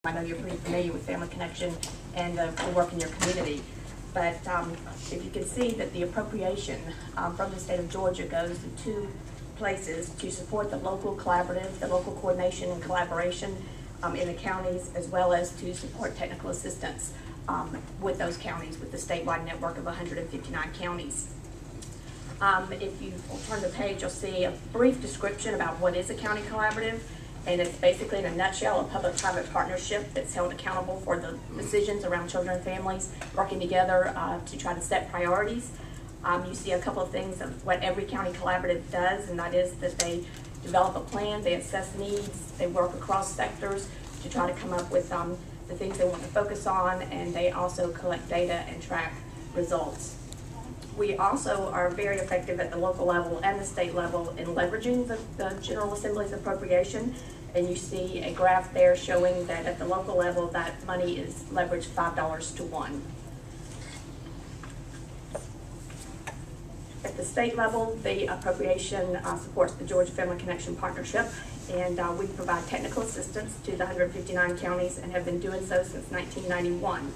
I know you're pretty familiar with Family Connection and the work in your community, but if you can see that the appropriation from the state of Georgia goes to two places to support the local collaborative, the local coordination and collaboration in the counties, as well as to support technical assistance with those counties, with the statewide network of 159 counties. If you turn the page, you'll see a brief description about what is a county collaborative, and it's basically, in a nutshell, a public-private partnership that's held accountable for the decisions around children and families, working together to try to set priorities. You see a couple of things of what every county collaborative does, and that is that they develop a plan, they assess needs, they work across sectors to try to come up with the things they want to focus on, and they also collect data and track results. We also are very effective at the local level and the state level in leveraging the General Assembly's appropriation, and you see a graph there showing that at the local level that money is leveraged 5 to 1. At the state level, the appropriation supports the Georgia Family Connection Partnership, and we provide technical assistance to the 159 counties and have been doing so since 1991.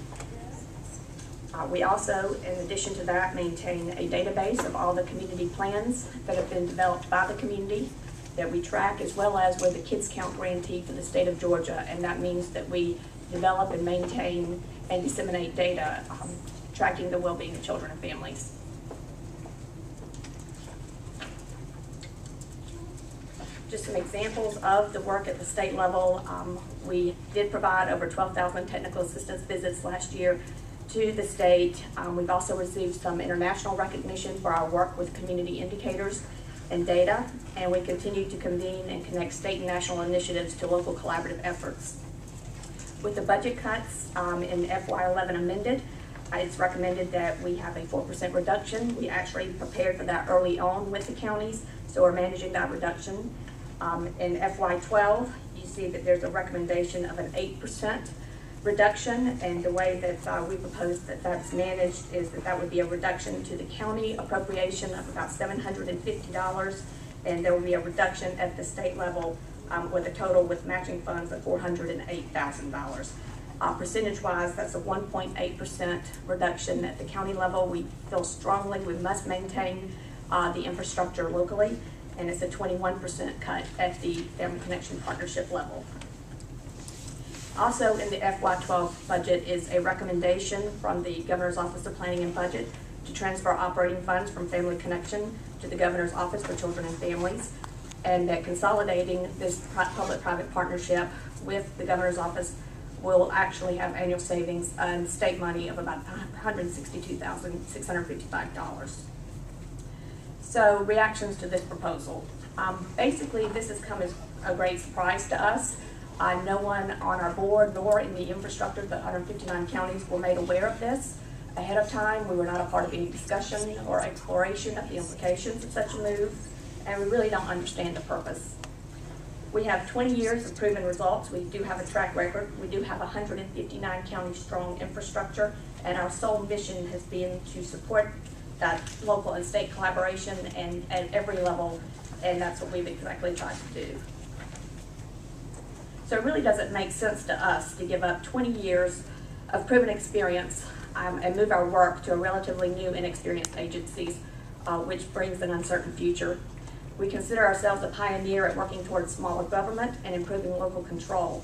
We also, in addition to that, maintain a database of all the community plans that have been developed by the community that we track, as well as we're the Kids Count grantee for the state of Georgia, and that means that we develop and maintain and disseminate data tracking the well-being of children and families. Just some examples of the work at the state level. We did provide over 12,000 technical assistance visits last year to the state. We've also received some international recognition for our work with community indicators and data, and we continue to convene and connect state and national initiatives to local collaborative efforts. With the budget cuts in FY11 amended, it's recommended that we have a 4% reduction. We actually prepared for that early on with the counties, so we're managing that reduction. In FY12, you see that there's a recommendation of an 8% reduction, and the way that we propose that that's managed is that that would be a reduction to the county appropriation of about $750, and there will be a reduction at the state level with a total with matching funds of $408,000. Percentage-wise, that's a 1.8% reduction at the county level. We feel strongly we must maintain the infrastructure locally, and it's a 21% cut at the Family Connection Partnership level. Also in the FY12 budget is a recommendation from the Governor's Office of Planning and Budget to transfer operating funds from Family Connection to the Governor's Office for Children and Families, and that consolidating this public-private partnership with the Governor's Office will actually have annual savings and state money of about $162,655. So reactions to this proposal. Basically, this has come as a great surprise to us. No one on our board nor in the infrastructure, the 159 counties, were made aware of this ahead of time. We were not a part of any discussion or exploration of the implications of such a move, and we really don't understand the purpose. We have 20 years of proven results. We do have a track record. We do have 159 county strong infrastructure, and our sole mission has been to support that local and state collaboration and at every level, and that's what we've exactly tried to do. So it really doesn't make sense to us to give up 20 years of proven experience and move our work to a relatively new, inexperienced agencies, which brings an uncertain future. We consider ourselves a pioneer at working towards smaller government and improving local control.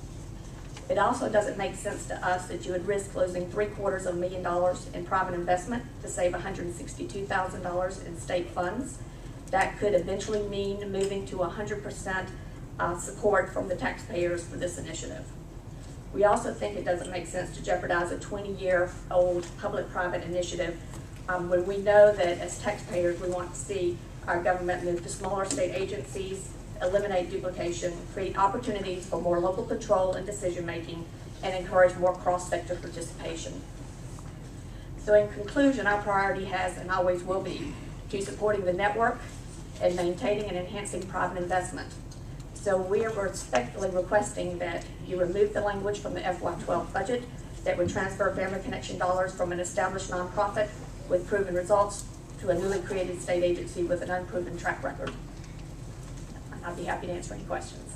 It also doesn't make sense to us that you would risk losing $750,000 in private investment to save $162,000 in state funds. That could eventually mean moving to 100% support from the taxpayers for this initiative. We also think it doesn't make sense to jeopardize a 20-year-old public-private initiative when we know that as taxpayers we want to see our government move to smaller state agencies, eliminate duplication, create opportunities for more local control and decision-making, and encourage more cross-sector participation. So in conclusion, our priority has and always will be to supporting the network and maintaining and enhancing private investment. So we are respectfully requesting that you remove the language from the FY12 budget that would transfer Family Connection dollars from an established nonprofit with proven results to a newly created state agency with an unproven track record. I'd be happy to answer any questions.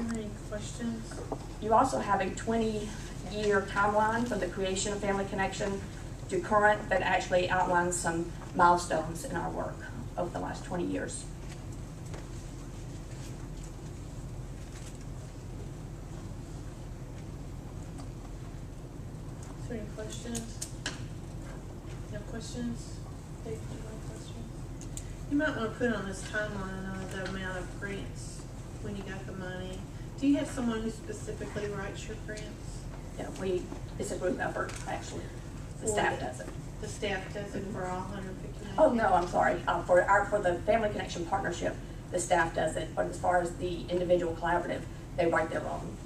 there any questions? You also have a 20-year timeline from the creation of Family Connection to current that actually outlines some milestones in our work over the last 20 years. Is there any questions? No questions? Dave, do you have any questions? You might want to put on this timeline the amount of grants when you got the money. Do you have someone who specifically writes your grants? Yeah, it's a group effort, actually. The For staff does it. The staff does it for all 159? Oh, no, I'm sorry. For the Family Connection Partnership, the staff does it, but as far as the individual collaborative, they write their own,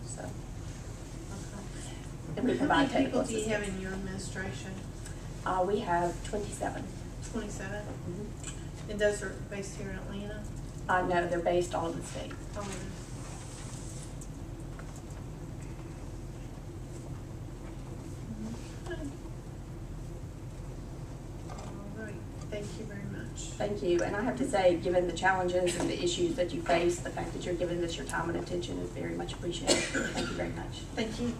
so. Okay. And we How provide many technical people do you have assistance. in your administration? We have 27. 27? Mhm. And those are based here in Atlanta? No, they're based all over the state. Oh, okay. All right, thank you very much. Thank you, and I have to say, given the challenges and the issues that you face, the fact that you're giving this your time and attention is very much appreciated. Thank you very much. Thank you.